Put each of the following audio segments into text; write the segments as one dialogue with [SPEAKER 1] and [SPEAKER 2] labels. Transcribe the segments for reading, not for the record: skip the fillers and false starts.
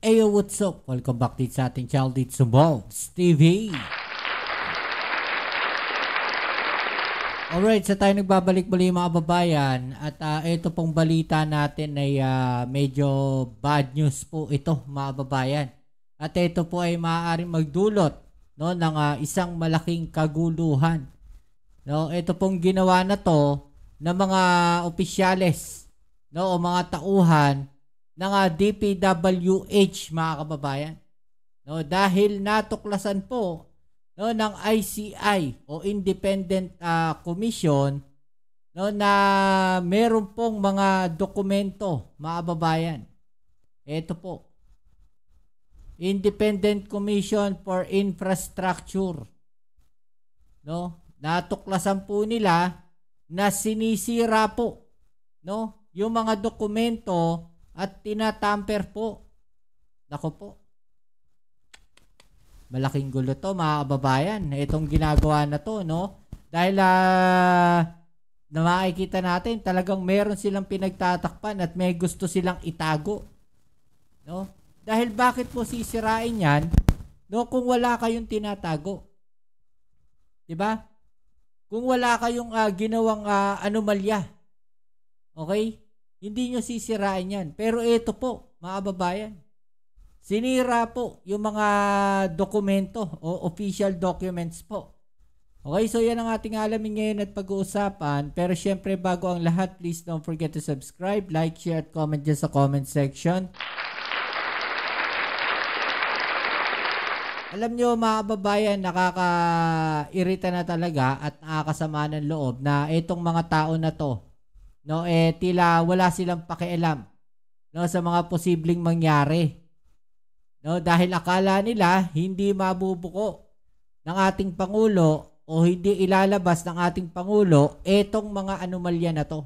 [SPEAKER 1] Ayo, what's up? Welcome back dito sa ating channel dito sa Bolts TV. Alright, sa tayo nagbabalik muli mga babayan. At ito pong balita natin ay medyo bad news po ito mga babayan. At ito po ay maaaring magdulot, no, ng isang malaking kaguluhan. No, ito pong ginawa na to ng mga opisyales, no, o mga tauhan ng DPWH mga kababayan. No, dahil natuklasan po, no, ng ICI o Independent Commission, no, na meron pong mga dokumento mga kababayan. Ito po. Independent Commission for Infrastructure. No, natuklasan po nila na sinisira po, no, yung mga dokumento at tinatamper po. Nako po. Malaking gulo to mga kababayan. Itong ginagawa na to, no? Dahil na makikita natin talagang meron silang pinagtatakpan at may gusto silang itago. No? Dahil bakit po sisirain yan, no, kung wala kayong tinatago? 'Di ba? Kung wala kayong ginawang anomalya. Okay? Hindi nyo sisirain yan. Pero ito po, mga kababayan, sinira po yung mga dokumento o official documents po. Okay, so yan ang ating alamin ngayon at pag-uusapan. Pero syempre, bago ang lahat, please don't forget to subscribe, like, share, at comment dyan sa comment section. Alam nyo mga kababayan, nakaka-irita na talaga at nakakasama ng loob na itong mga tao na to, no, tila wala silang pakialam, no, sa mga posibleng mangyari. No, dahil akala nila hindi mabubuko ng ating Pangulo o hindi ilalabas ng ating Pangulo etong mga anomalya na to.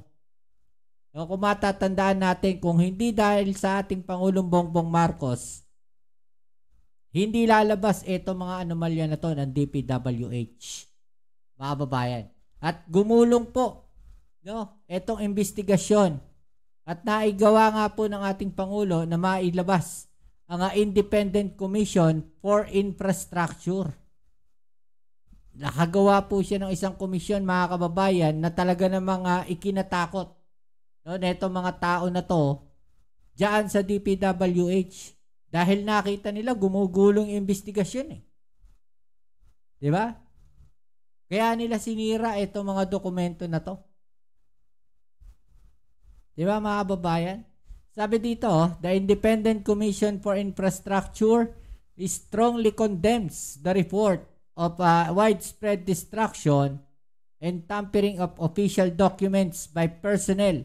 [SPEAKER 1] No, kung matatandaan natin, kung hindi dahil sa ating Pangulong Bongbong Marcos, hindi lalabas etong mga anomalya na to ng DPWH, mga babayan. At gumulong po, no, etong investigasyon at naigawa nga po ng ating Pangulo na mailabas ang Independent Commission for Infrastructure. Nakagawa po siya ng isang komisyon mga kababayan na talaga namang ikinatakot, no, na itong mga tao na to dyan sa DPWH dahil nakita nila gumugulong investigasyon eh. Diba? Kaya nila sinira itong mga dokumento na to. Diba mga kababayan? Sabi dito, the Independent Commission for Infrastructure strongly condemns the report of widespread destruction and tampering of official documents by personnel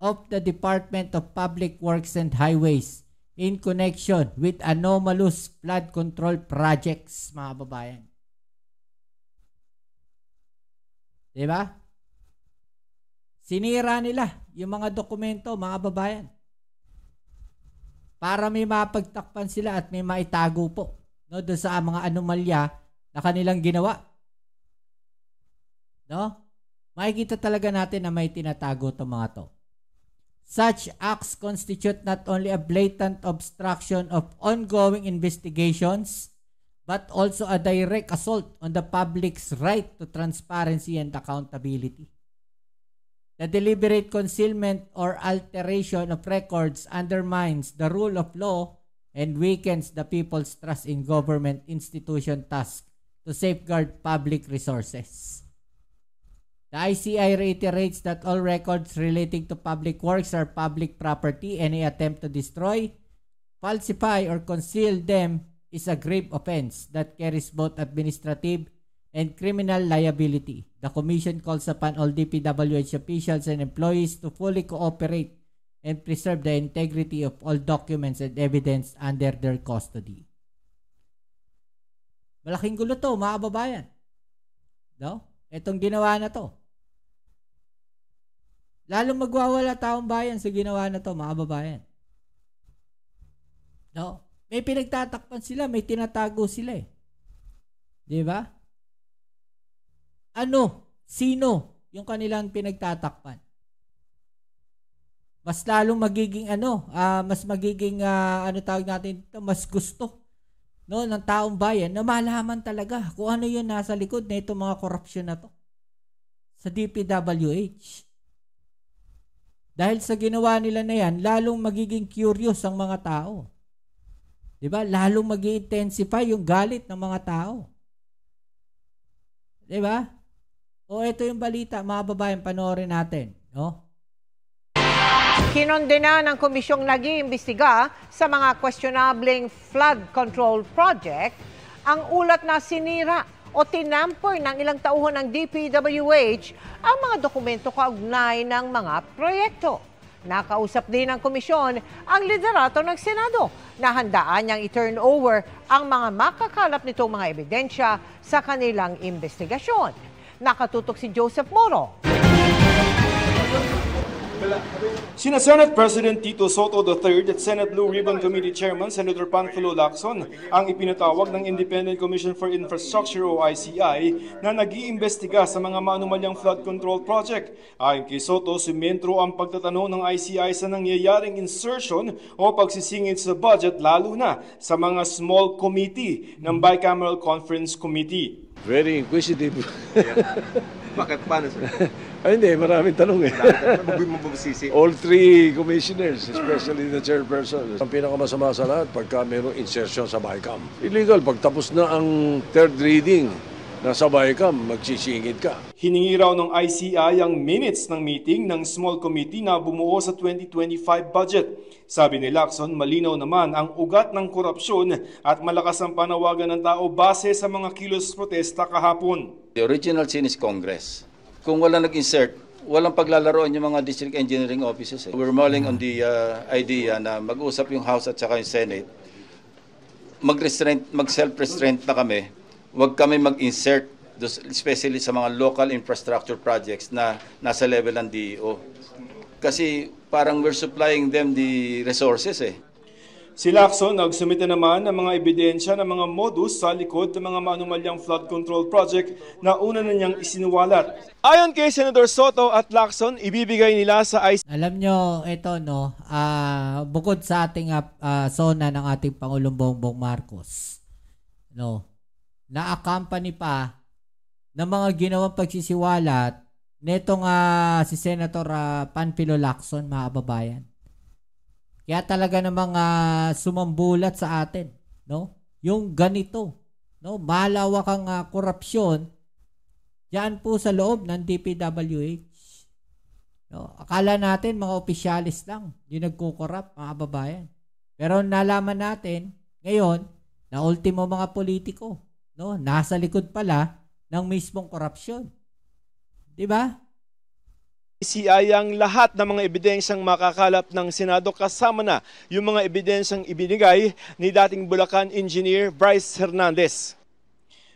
[SPEAKER 1] of the Department of Public Works and Highways in connection with anomalous flood control projects, mga kababayan. Diba? Sinira nila yung mga dokumento, mga babayan, para may mapagtakpan sila at may maitago po, no, doon sa mga anomalya na kanilang ginawa. No? Makikita talaga natin na may tinatago itong mga to. Such acts constitute not only a blatant obstruction of ongoing investigations, but also a direct assault on the public's right to transparency and accountability. The deliberate concealment or alteration of records undermines the rule of law and weakens the people's trust in government institution tasked to safeguard public resources. The ICI reiterates that all records relating to public works are public property. Any attempt to destroy, falsify, or conceal them is a grave offense that carries both administrative and criminal liability. The Commission calls upon all DPWH officials and employees to fully cooperate and preserve the integrity of all documents and evidence under their custody. Malaking gulo to, mga kababayan. No? Itong ginawa na to. Lalong magwawala taong bayan sa ginawa na to, mga kababayan. No? May pinagtatakpan sila, may tinatago sila eh. Di ba? Ano? Sino yung kanilang pinagtatakpan? mas lalong magiging mas magiging ano tawag natin ito, mas gusto no ng taong bayan na malaman talaga kung ano 'yung nasa likod na itong mga korupsyon na to sa DPWH. Dahil sa ginawa nila na 'yan, lalong magiging curious ang mga tao. 'Di ba? Lalong mag-intensify 'yung galit ng mga tao. 'Di ba? O ito 'yung balita, mga babayan, panoorin natin, no?
[SPEAKER 2] Kinondena ng komisyong nag-iimbestiga sa mga questionableng flood control project ang ulat na sinira o tinamper ng ilang tauhan ng DPWH ang mga dokumento kaugnay ng mga proyekto. Nakausap din ng komisyon ang liderato ng Senado na handaan niyang i-turn over ang mga makakalap nitong mga ebidensya sa kanilang investigasyon. Nakatutok si Joseph Moro.
[SPEAKER 3] Sina Senate President Tito Soto III at Senate Blue Ribbon Committee Chairman Senator Panfilo Lacson ang ipinatawag ng Independent Commission for Infrastructure o ICI na nag-iimbestiga sa mga maanumalyang flood control project. Ayon kay Soto, sumentro ang pagtatanong ng ICI sa nangyayaring insertion o pagsisingit sa budget lalo na sa mga small committee ng Bicameral Conference Committee.
[SPEAKER 4] Very inquisitive.
[SPEAKER 5] Bakit? Paano, sir?
[SPEAKER 4] Ay, hindi. Maraming tanong eh. All three commissioners, especially the chairperson. Ang pinakamasama sa lahat, pagka mayroong insertion sa BICAM. Illegal. Pag tapos na ang third reading, nasa BICAM, magsisingit ka.
[SPEAKER 3] Hiningi raw ng ICI ang minutes ng meeting ng small committee na bumuo sa 2025 budget. Sabi ni Lacson, malinaw naman ang ugat ng korupsyon at malakas ang panawagan ng tao base sa mga kilos protesta kahapon.
[SPEAKER 6] The original sin is Congress. Kung wala nag-insert, walang paglalaroan yung mga district engineering offices. We're mulling on the idea na mag-usap yung House at saka yung Senate. Mag-self-restraint na kami. Huwag kami mag-insert, especially sa mga local infrastructure projects na nasa level ng DEO. Kasi parang we're supplying them the resources eh.
[SPEAKER 3] Si Lacson nagsumite naman ng mga ebidensya ng mga modus sa likod ng mga maanumalyang flood control project na una na niyang isinuwalat. Ayon kay Senator Soto at Lacson, ibibigay nila sa ICI.
[SPEAKER 1] Alam nyo, ito no, bukod sa ating SONA ng ating Pangulong Bongbong Marcos, no, na-accompany pa ng mga ginawang pagsisiwalat netong si Senator Panfilo Lacson, mga kababayan. Kaya talaga namang sumambulat sa atin, no? Yung ganito, no? Malawakang korupsyon diyan po sa loob ng DPWH. No? Akala natin mga opisyalis lang yung nagkukorrupt, mga kababayan. Pero nalaman natin ngayon na ultimo mga politiko, no? Nasa likod pala ng mismong korupsyon. 'Di ba?
[SPEAKER 3] ICI ang lahat ng mga ebidensyang makakalap ng Senado kasama na yung mga ebidensyang ibinigay ni dating Bulacan Engineer Bryce Hernandez.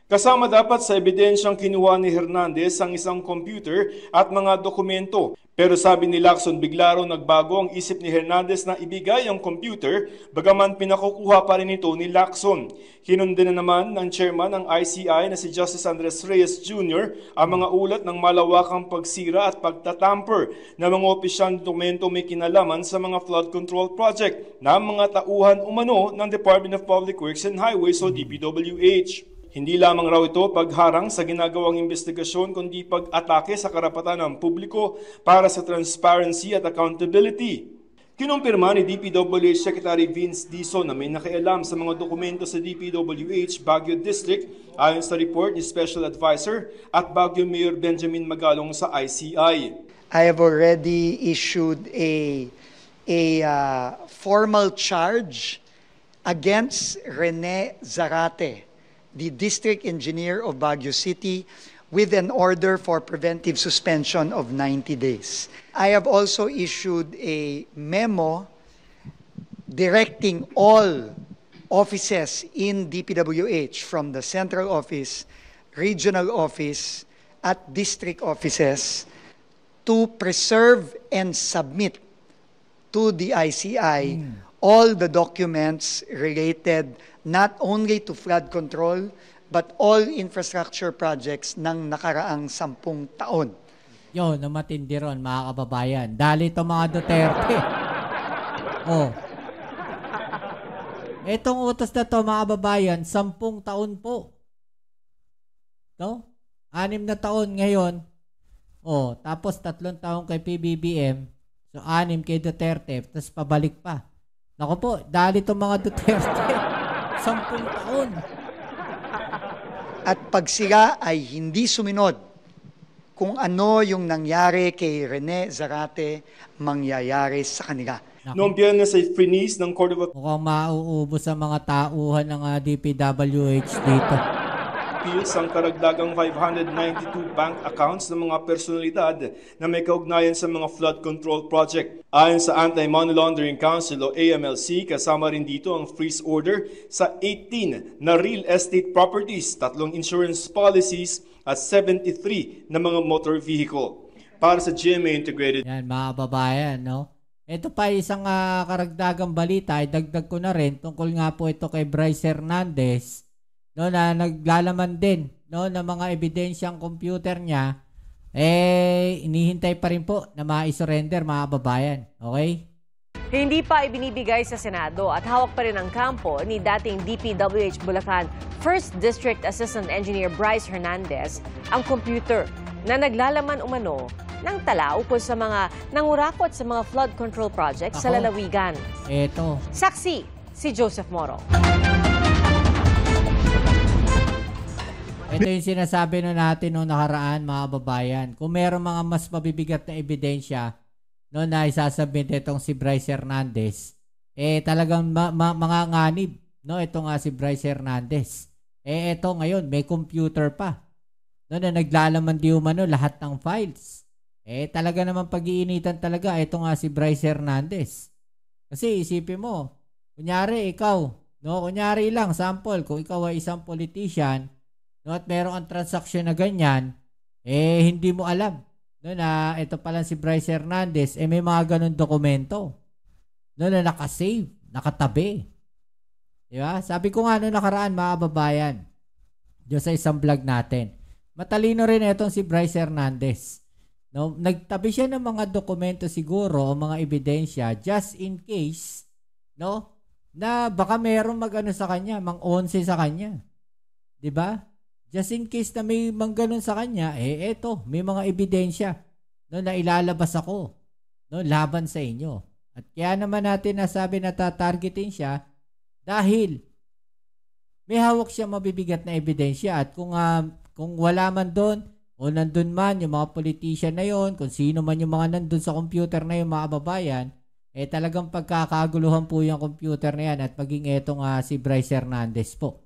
[SPEAKER 3] Kasama dapat sa ebidensyang kinuha ni Hernandez ang isang computer at mga dokumento. Pero sabi ni Lacson, bigla raw nagbago ang isip ni Hernandez na ibigay ang computer, bagaman pinakukuha pa rin ito ni Lacson. Hinundin na naman ng chairman ng ICI na si Justice Andres Reyes Jr. ang mga ulat ng malawakang pagsira at pagtatamper ng mga opisyal dokumento may kinalaman sa mga flood control project na mga tauhan umano ng Department of Public Works and Highways o DPWH. Hindi lamang raw ito pagharang sa ginagawang investigasyon kundi pag-atake sa karapatan ng publiko para sa transparency at accountability. Kinumpirma ni DPWH Secretary Vince Dizon na may nakialam sa mga dokumento sa DPWH Baguio District ayon sa report ni Special Advisor at Baguio Mayor Benjamin Magalong sa ICI.
[SPEAKER 7] I have already issued a formal charge against Rene Zarate, the District Engineer of Baguio City, with an order for preventive suspension of 90 days. I have also issued a memo directing all offices in DPWH, from the central office, regional office, at district offices, to preserve and submit to the ICI all the documents related not only to flood control, but all infrastructure projects ng nakaraang 10 taon.
[SPEAKER 1] Yun, na matindi ron, mga kababayan. Dali itong mga Duterte. Oh. Itong utos na to, mga kababayan, 10 taon po. No? 6 na taon ngayon. Oh, tapos 3 taon kay PBBM. So, 6 kay Duterte. Tapos pabalik pa. Naku po, dali itong mga Duterte. 10 taon.
[SPEAKER 7] At pag sila ay hindi sumunod kung ano yung nangyari kay Rene Zarate, mangyayari sa kanila.
[SPEAKER 3] Noong Biyernes ay freeze ng Court of
[SPEAKER 1] Mukhang mauubos ang mga tauhan ng DPWH dito.
[SPEAKER 3] Appeals ang karagdagang 592 bank accounts ng mga personalidad na may kaugnayan sa mga flood control project. Ayon sa Anti-Money Laundering Council o AMLC, kasama rin dito ang freeze order sa 18 na real estate properties, 3 insurance policies at 73 na mga motor vehicle. Para sa GMA Integrated.
[SPEAKER 1] Yan, mga babayan, no? Ito pa isang karagdagang balita, ay dagdag ko na rin tungkol nga po ito kay Bryce Hernandez, no, na naglalaman din, no, ng mga ebidensyang computer niya, inihintay pa rin po na ma-surrender, mga babayan. Okay?
[SPEAKER 8] Hindi pa ibinibigay sa Senado at hawak pa rin ang kampo ni dating DPWH Bulacan 1st District Assistant Engineer Bryce Hernandez ang computer na naglalaman umano ng tala ukol sa mga nangurakot sa mga flood control projects sa lalawigan.
[SPEAKER 1] Ito.
[SPEAKER 8] Saksi, si Joseph Moro.
[SPEAKER 1] Ito yung sinasabi na natin noong nakaraan, mga babayan. Kung meron mga mas mabibigat na ebidensya no, na isasabit itong si Bryce Hernandez, talagang mga nganib, no, ito nga si Bryce Hernandez. Ito ngayon, may computer pa. No, na naglalaman di umano lahat ng files. Talaga naman pag-iinitan talaga, ito nga si Bryce Hernandez. Kasi isipin mo, kunyari ikaw, no, kunyari lang, sample, kung ikaw ay isang politician, no, at meron ang transaksyon na ganyan, hindi mo alam, no, na ito pala si Bryce Hernandez, may mga ganun dokumento, no, na nakasave, nakatabi. Diba? Sabi ko nga noong nakaraan, mga babayan, diyo sa isang vlog natin, matalino rin itong si Bryce Hernandez. No, nagtabi siya ng mga dokumento siguro o mga ebidensya just in case, no, na baka merong mag-ano sa kanya, mang-11 sa kanya. 'Di ba? Just in case na may mangganon sa kanya, eto, may mga ebidensya, no, na ilalabas ako, no, laban sa inyo. At kaya naman natin nasabi na tatargetin siya dahil may hawak siya mabibigat na ebidensya at kung wala man doon o nandun man yung mga politician na yon, kung sino man yung mga nandun sa computer na yung mga babayan, talagang pagkakaguluhan po yung computer na yan at maging etong si Bryce Hernandez po.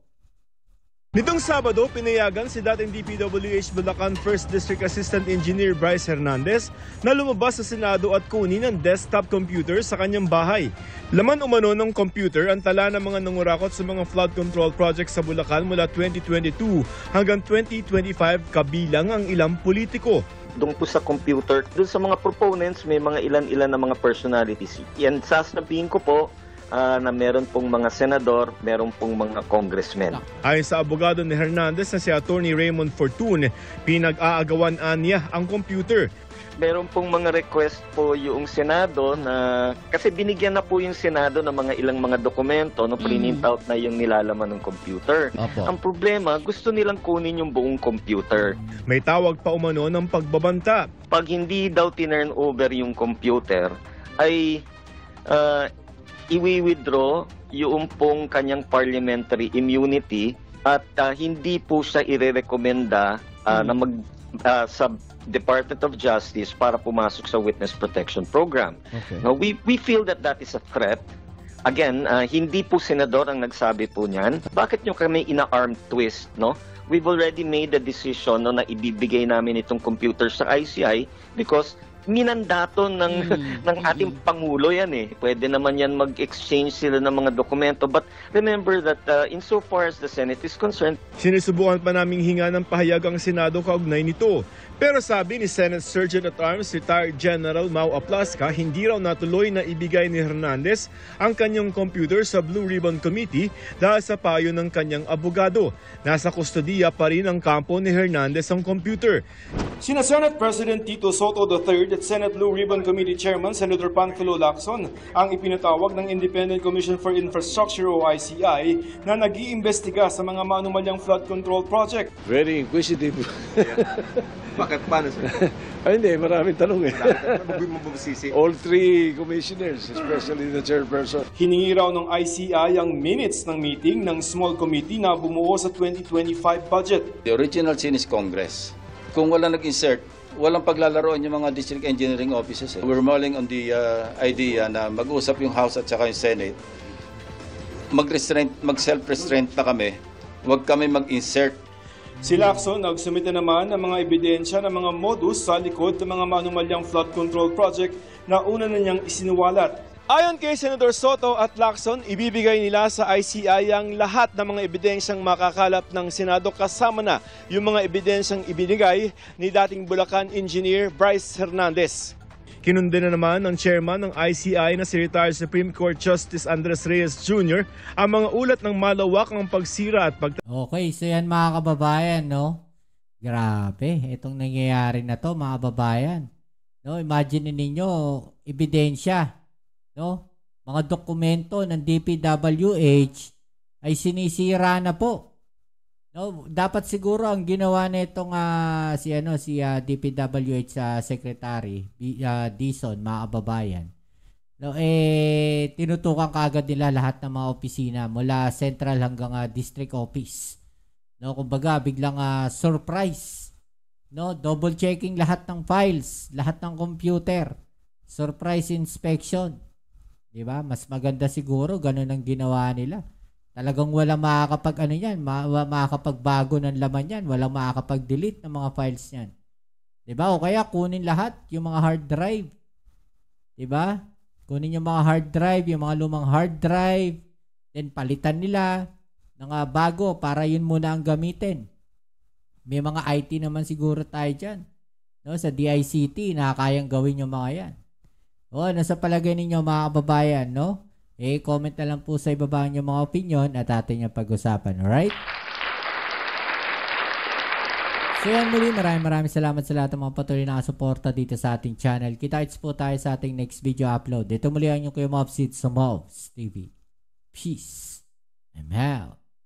[SPEAKER 3] Nitong Sabado, pinayagan si dating DPWH Bulacan 1st District Assistant Engineer Bryce Hernandez na lumabas sa Senado at kunin ang desktop computer sa kanyang bahay. Laman umano ng computer ang tala ng mga nangurakot sa mga flood control projects sa Bulacan mula 2022 hanggang 2025 kabilang ang ilang politiko.
[SPEAKER 9] Doon po sa computer, doon sa mga proponents may mga ilan-ilan na mga personalities. Yan sasabihin ko po, na meron pong mga senador, meron pong mga congressmen.
[SPEAKER 3] Ayon sa abogado ni Hernandez na si Attorney Raymond Fortun, pinag-aagawan niya ang computer.
[SPEAKER 9] Meron pong mga request po yung Senado na, kasi binigyan na po yung Senado ng mga ilang mga dokumento, no, print out na yung nilalaman ng computer. Opo. Ang problema, gusto nilang kunin yung buong computer.
[SPEAKER 3] May tawag pa umano ng pagbabanta.
[SPEAKER 9] Pag hindi daw tinurn over yung computer, ay iwi-withdraw yung pong kanyang parliamentary immunity at hindi po siya irerekomenda na sa Department of Justice para pumasok sa Witness Protection Program. Okay. Now, we feel that is a threat. Again, hindi po senador ang nagsabi po niyan. Bakit nyo kami ina-arm twist, no? We've already made the decision, no, na ibibigay namin itong computer sa ICI because minandato ng ating Pangulo yan eh. Pwede naman yan mag-exchange sila ng mga dokumento. But remember that insofar as the Senate is concerned,
[SPEAKER 3] Sinusubukan pa naming hinga ng pahayag ang Senado kaugnay nito. Pero sabi ni Senate Sergeant at Arms Retired General Mau Aplasca, hindi raw natuloy na ibigay ni Hernandez ang kanyang computer sa Blue Ribbon Committee dahil sa payo ng kanyang abogado. Nasa kustodiya pa rin ang kampo ni Hernandez ang computer. Sina Senate President Tito Soto III at Senate Blue Ribbon Committee Chairman Senator Panfilo Lacson ang ipinatawag ng Independent Commission for Infrastructure o ICI na nag-iimbestiga sa mga manumalyang flood control project.
[SPEAKER 4] Very inquisitive.
[SPEAKER 5] Bakit? Paano, sir?
[SPEAKER 4] Ay, hindi. Maraming tanong eh.
[SPEAKER 5] Mabuhay mo babasisi.
[SPEAKER 4] All three commissioners, especially the chairperson.
[SPEAKER 3] Hiningi raw ng ICI ang minutes ng meeting ng small committee na bumuo sa 2025 budget.
[SPEAKER 6] The original sin is Congress. Kung wala nag-insert, walang paglalaroan yung mga district engineering offices. We're mulling on the idea na mag-usap yung House at saka yung Senate. Mag-self-restraint na kami. Huwag kami mag-insert.
[SPEAKER 3] Si Lacson nagsumite naman ng mga ebidensya ng mga modus sa likod ng mga manumalyang flood control project na una na niyang isinuwalat. Ayon kay Senator Soto at Lacson, ibibigay nila sa ICI ang lahat ng mga ebidensyang makakalap ng Senado kasama na yung mga ebidensyang ibinigay ni dating Bulacan Engineer Bryce Hernandez. Kinundin na naman ng chairman ng ICI na si retired Supreme Court Justice Andres Reyes Jr. ang mga ulat ng malawakang pagsira at
[SPEAKER 1] Okay, so yan mga kababayan, no? Grabe, itong nangyayari na to mga kababayan. No, imagine ninyo, ebidensya, no? Mga dokumento ng DPWH ay sinisira na po. No, dapat siguro ang ginawa nitong si DPWH Secretary Dizon, mga kababayan. No, tinutukan kaagad nila lahat ng mga opisina mula central hanggang district office. No, kumbaga biglang surprise. No, double checking lahat ng files, lahat ng computer. Surprise inspection. 'Di ba? Mas maganda siguro ganun ang ginawa nila. Talagang walang makakapagbago ng laman yan. Walang makakapag-delete ng mga files yan. Diba? O kaya kunin lahat yung mga hard drive. Diba? Kunin yung mga hard drive, yung mga lumang hard drive. Then palitan nila ng bago para yun muna ang gamitin. May mga IT naman siguro tayo dyan. No? Sa DICT, nakakayang gawin yung mga yan. O, nasa palagay ninyo mga kababayan, no? Comment na lang po sa ibaba niyo mga opinion at atin yung pag-usapan. Alright? So yan muli, maraming salamat sa lahat ng mga patuloy na suporta dito sa ating channel. Kita-kits po tayo sa ating next video upload. Dito muli ang inyong Kuya Mobs sa Mobs TV. Peace. I'm out.